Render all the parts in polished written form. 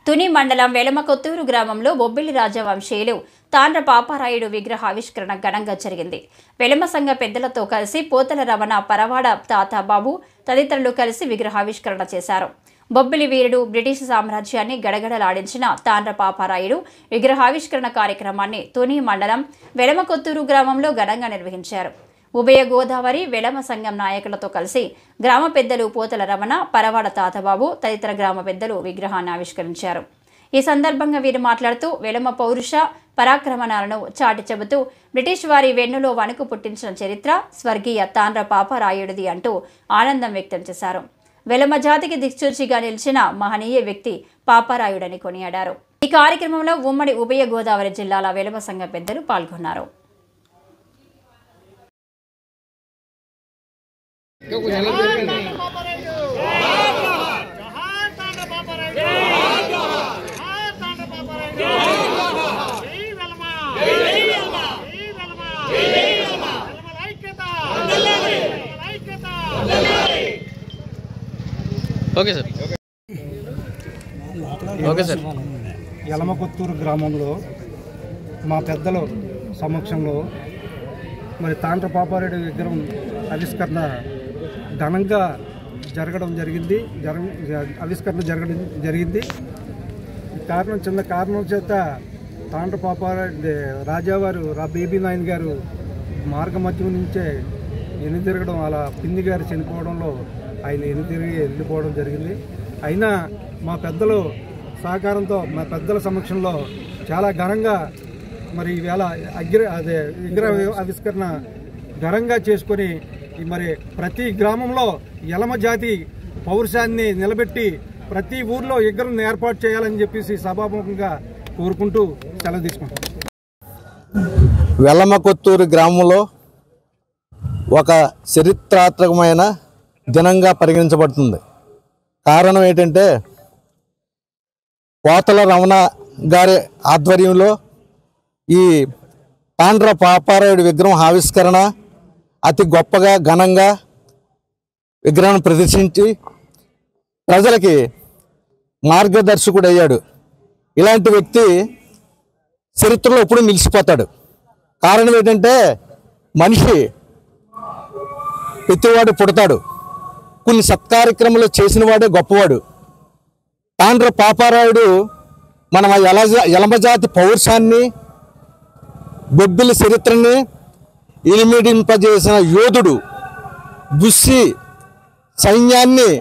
తుని మండలం వెలమకొత్తూరు గ్రామంలో బొబ్బిలి రాజవంశీయులు తాండ్ర పాపారాయుడు విగ్రహావిష్కరణ ఘనంగా జరిగింది. వెలమ సంఘ పెద్దలతో కలిసి పోతల రమణ, పరవాడ తాతాబాబు తదితరులు కలిసి విగ్రహావిష్కరణ చేశారు. బొబ్బిలి వీరుడు బ్రిటిష్ సామ్రాజ్యాన్ని గడగడలాడించిన తాండ్ర పాపారాయుడు విగ్రహావిష్కరణ కార్యక్రమాన్ని తుని మండలం వెలమకొత్తూరు గ్రామంలో ఘనంగా నిర్వహించారు. ఉభయ గోదావరి వెలమ సంఘం నాయకులతో కలిసి గ్రామ పెద్దలు పోతల రమణ, పరవాడ తాతబాబు తదితర గ్రామ పెద్దలు విగ్రహాన్ని ఆవిష్కరించారు. ఈ సందర్భంగా వీరు మాట్లాడుతూ వెలమ పౌరుష పరాక్రమణాలను చాటి చెబుతూ బ్రిటిష్ వారి వెన్నులో వణుకు పుట్టించిన చరిత్ర స్వర్గీయ తాండ్ర పాపారాయుడిది అంటూ ఆనందం వ్యక్తం చేశారు. వెలమ జాతికి దిక్సూచిగా నిలిచిన మహనీయ వ్యక్తి పాపారాయుడని కొనియాడారు. ఈ కార్యక్రమంలో ఉమ్మడి ఉభయ గోదావరి జిల్లాల వెలమ సంఘ పెద్దలు పాల్గొన్నారు. వెలమకొత్తూరు గ్రామంలో మా పెద్దల సమక్షంలో మరి తాండ్ర పాపారాయుడు విగ్రహం ఆవిష్కరణ ఘనంగా జరగడం జరిగింది. చిన్న కారణం చేత తాండ్ర పాపారాయుడు రాజావారు బేబీ నాయన్ గారు మార్గమధ్యం నుంచే ఎన్నితిరగడం, అలా పిన్ని గారు చనిపోవడంలో ఆయన ఎన్నితిరిగి వెళ్ళిపోవడం జరిగింది. అయినా మా పెద్దలు సహకారంతో, మా పెద్దల సమక్షంలో చాలా ఘనంగా మరి ఈవేళ విగ్రహ ఆవిష్కరణ ఘనంగా చేసుకొని మరి ప్రతి గ్రామంలో ఎలమ జాతి పౌరుషాన్ని నిలబెట్టి ప్రతి ఊర్లో విగ్రహం ఏర్పాటు చేయాలని చెప్పేసి సభాముఖంగా కోరుకుంటూ సెలవు తీసుకుంటాం. వెలమకొత్తూరు గ్రామంలో ఒక చరిత్రాత్మకమైన దినంగా పరిగణించబడుతుంది. కారణం ఏంటంటే పోతల రమణ గారి ఆధ్వర్యంలో ఈ తాండ్ర పాపారాయుడు విగ్రహం ఆవిష్కరణ అతి గొప్పగా ఘనంగా విగ్రహం ప్రదర్శించి ప్రజలకి మార్గదర్శకుడు అయ్యాడు. ఇలాంటి వ్యక్తి చరిత్రలో ఎప్పుడు నిలిచిపోతాడు. కారణం ఏంటంటే మనిషి ప్రతివాడు పుడతాడు, కొన్ని సత్కార్యక్రమాలు చేసిన వాడే గొప్పవాడు. తాండ్ర పాపారాయుడు మన ఎలమజాతి పౌరుషాన్ని, బొబ్బిలి చరిత్రని ఇలిమిడింపజేసిన యోధుడు. బుస్సి సైన్యాన్ని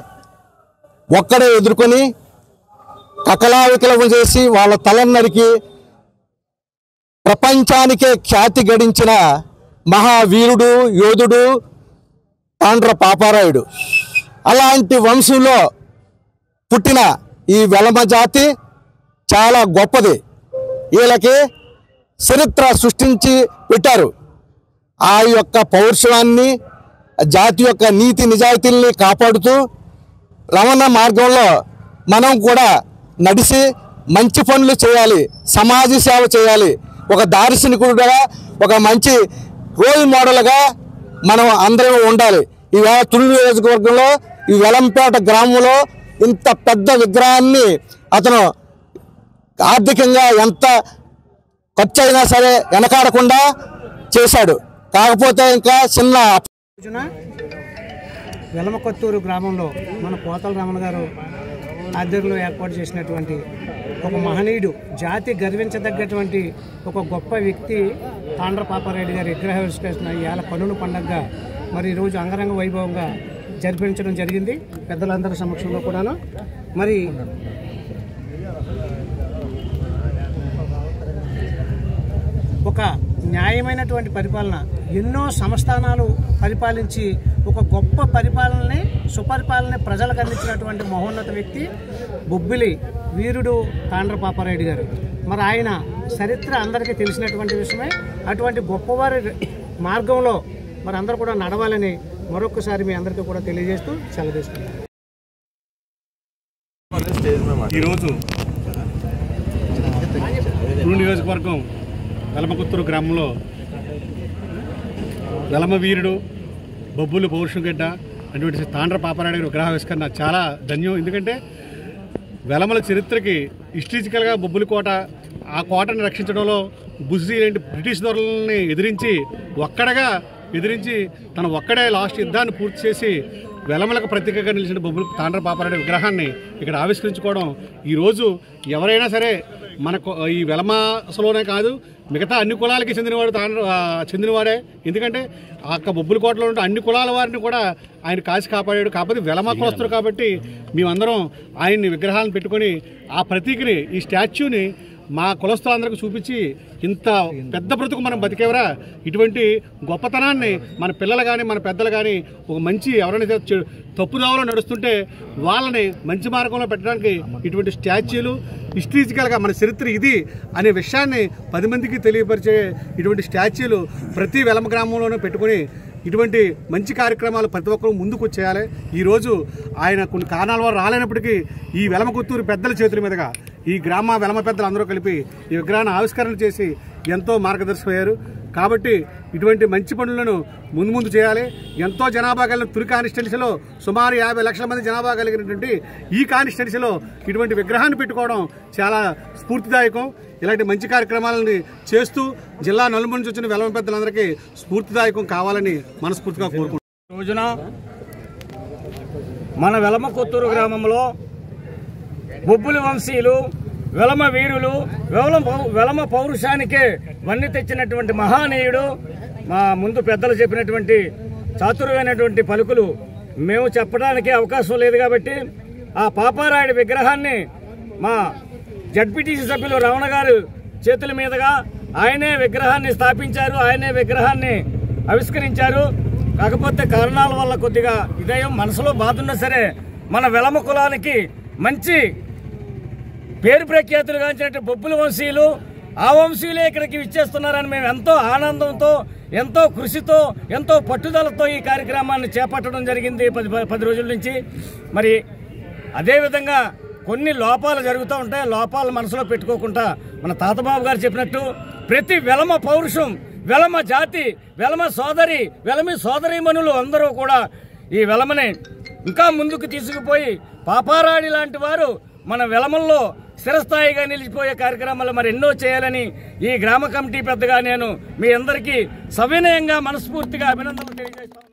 ఒక్కడే ఎదుర్కొని కకలావికలం చేసి వాళ్ళ తలను నరికి ప్రపంచానికే ఖ్యాతి గడించిన మహావీరుడు, యోధుడు తాండ్ర పాపారాయుడు. అలాంటి వంశంలో పుట్టిన ఈ వెలమ జాతి చాలా గొప్పది. వీళ్ళకి చరిత్ర సృష్టించి పెట్టారు. ఆ యొక్క పౌరుషాన్ని, జాతి యొక్క నీతి నిజాయితీల్ని కాపాడుతూ రమణ మార్గంలో మనం కూడా నడిచి మంచి పనులు చేయాలి, సమాజ సేవ చేయాలి. ఒక దార్శనికుడుగా, ఒక మంచి రోల్ మోడల్గా మనం అందరం ఉండాలి. ఈ తుని నియోజకవర్గంలో ఈ వెలంపేట గ్రామంలో ఇంత పెద్ద విగ్రహాన్ని అతను ఆర్థికంగా ఎంత ఖర్చు అయినా సరే వెనకాడకుండా చేశాడు. కాకపోతే ఇంకా చిన్న వెలమకొత్తూరు గ్రామంలో మన పోతల రమణ గారు ఆధ్వర్యంలో ఏర్పాటు చేసినటువంటి ఒక మహనీయుడు, జాతి గర్వించదగ్గటువంటి ఒక గొప్ప వ్యక్తి తాండ్ర పాపారాయుడు గారి విగ్రహావిష్కరణ ఇవాళ కన్నుల పండుగగా మరి ఈరోజు అంగరంగ వైభవంగా జరిపించడం జరిగింది పెద్దలందరి సమక్షంలో కూడాను. మరి ఒక న్యాయమైనటువంటి పరిపాలన, ఎన్నో సంస్థానాలు పరిపాలించి ఒక గొప్ప పరిపాలనని, సుపరిపాలనని ప్రజలకు అందించినటువంటి మహోన్నత వ్యక్తి బొబ్బిలి వీరుడు తాండ్ర పాపారాయుడు గారు. మరి ఆయన చరిత్ర అందరికీ తెలిసినటువంటి విషయమే. అటువంటి గొప్పవారి మార్గంలో మరి అందరూ కూడా నడవాలని మరొకసారి మీ అందరికీ కూడా తెలియజేస్తూ సెలవు తీసుకుంటాం. ఈరోజు నియోజకవర్గం వెలమకొత్తూరు గ్రామంలో వెలమ వీరుడు బొబ్బులు పౌరుషగడ్డ అటువంటి తాండ్ర పాపారాయుడు విగ్రహావిష్కరణ చాలా ధన్యం. ఎందుకంటే వెలమల చరిత్రకి హిస్టరికల్గా బొబ్బులి కోట, ఆ కోటను రక్షించడంలో బుస్సీ లాంటి బ్రిటిష్ దొరలని ఎదిరించి తన ఒక్కడే లాస్ట్ యుద్ధాన్ని పూర్తి చేసి వెలమలకు ప్రతీకగా నిలిచిన బొబ్బులి తాండ్ర పాపారాయుడు విగ్రహాన్ని ఇక్కడ ఆవిష్కరించుకోవడం ఈరోజు ఎవరైనా సరే మనకు ఈ వెలమలోనే కాదు మిగతా అన్ని కులాలకి చెందినవాడే. ఎందుకంటే ఆ బొబ్బులి కోటలో ఉంటే అన్ని కులాల వారిని కూడా ఆయన కాసి కాపాడాడు. కాకపోతే వెలమ కులస్తులు కాబట్టి మేమందరం ఆయన్ని విగ్రహాలను పెట్టుకొని ఆ ప్రతీకని, ఈ స్టాచ్యూని మా కులస్తులందరికీ చూపించి ఇంత పెద్ద బ్రతుకు మనం బతికేవరా, ఇటువంటి గొప్పతనాన్ని మన పిల్లలు కానీ మన పెద్దలు కానీ ఒక మంచి ఎవరైనా తప్పుదావలో నడుస్తుంటే వాళ్ళని మంచి మార్గంలో పెట్టడానికి ఇటువంటి స్టాచ్యూలు హిస్టరికల్గా మన చరిత్ర ఇది అనే విషయాన్ని 10 మందికి తెలియపరిచే ఇటువంటి స్టాచ్యూలు ప్రతి వెలమ గ్రామంలోనూ పెట్టుకుని ఇటువంటి మంచి కార్యక్రమాలు ప్రతి ఒక్కరూ ముందుకు చేయాలి. ఈరోజు ఆయన కొన్ని కారణాల వల్ల రాలేనప్పటికీ ఈ వెలమకుత్తూరు పెద్దల చేతుల మీదుగా ఈ గ్రామ వెలమ పెద్దలు అందరూ కలిపి ఈ విగ్రహాన్ని ఆవిష్కరణ చేసి ఎంతో మార్గదర్శకమయ్యారు. కాబట్టి ఇటువంటి మంచి పనులను ముందు చేయాలి. ఎంతో జనాభా కలిగిన తురి కాన్స్టిట్యున్సీలో సుమారు 50 లక్షల మంది జనాభా కలిగినటువంటి ఈ కాన్స్టిట్యున్సీలో ఇటువంటి విగ్రహాన్ని పెట్టుకోవడం చాలా స్ఫూర్తిదాయకం. ఇలాంటి మంచి కార్యక్రమాలని చేస్తూ జిల్లా నలుమూల నుంచి వచ్చిన వెలమ పెద్దలందరికీ స్ఫూర్తిదాయకం కావాలని మనస్ఫూర్తిగా కోరుకుంటున్నాను. రోజున మన వెలమకుత్తూరు గ్రామంలో బొబ్బులి వంశీయులు, వెలమ వీరులు, వెలమ పౌరుషానికే వన్నె తెచ్చినటువంటి మహానీయుడు, మా ముందు పెద్దలు చెప్పినటువంటి చాతుర్యమైనటువంటి పలుకులు మేము చెప్పడానికి అవకాశం లేదు కాబట్టి ఆ పాపారాయుడి విగ్రహాన్ని మా జడ్పీటీసీ సభ్యులు రమణ గారు చేతుల మీదుగా ఆయనే విగ్రహాన్ని స్థాపించారు, ఆయనే విగ్రహాన్ని ఆవిష్కరించారు. కాకపోతే కారణాల వల్ల కొద్దిగా ఇదయం మనసులో బాధ ఉన్నా సరే మన వెలమ కులానికి మంచి పేరు ప్రఖ్యాతులు గాంచినట్టు బొబ్బులి వంశీయులు, ఆ వంశీయులే ఇక్కడికి విచ్చేస్తున్నారని మేము ఎంతో ఆనందంతో, ఎంతో కృషితో, ఎంతో పట్టుదలతో ఈ కార్యక్రమాన్ని చేపట్టడం జరిగింది 10 రోజుల నుంచి. మరి అదేవిధంగా కొన్ని లోపాలు జరుగుతూ ఉంటాయి. లోపాలు మనసులో పెట్టుకోకుండా మన తాతబాబు గారు చెప్పినట్టు ప్రతి వెలమ పౌరుషం, వెలమ జాతి, వెలమ సోదరి, వెలమి సోదరీమణులు అందరూ కూడా ఈ వెలమని ఇంకా ముందుకు తీసుకుపోయి పాపారాయుడి లాంటి వారు మన వెలమల్లో స్థిరస్థాయిగా నిలిచిపోయే కార్యక్రమాలు మరి ఎన్నో చేయాలని ఈ గ్రామ కమిటీ పెద్దగా నేను మీ అందరికీ సవినయంగా మనస్ఫూర్తిగా అభినందనలు తెలియజేస్తాను.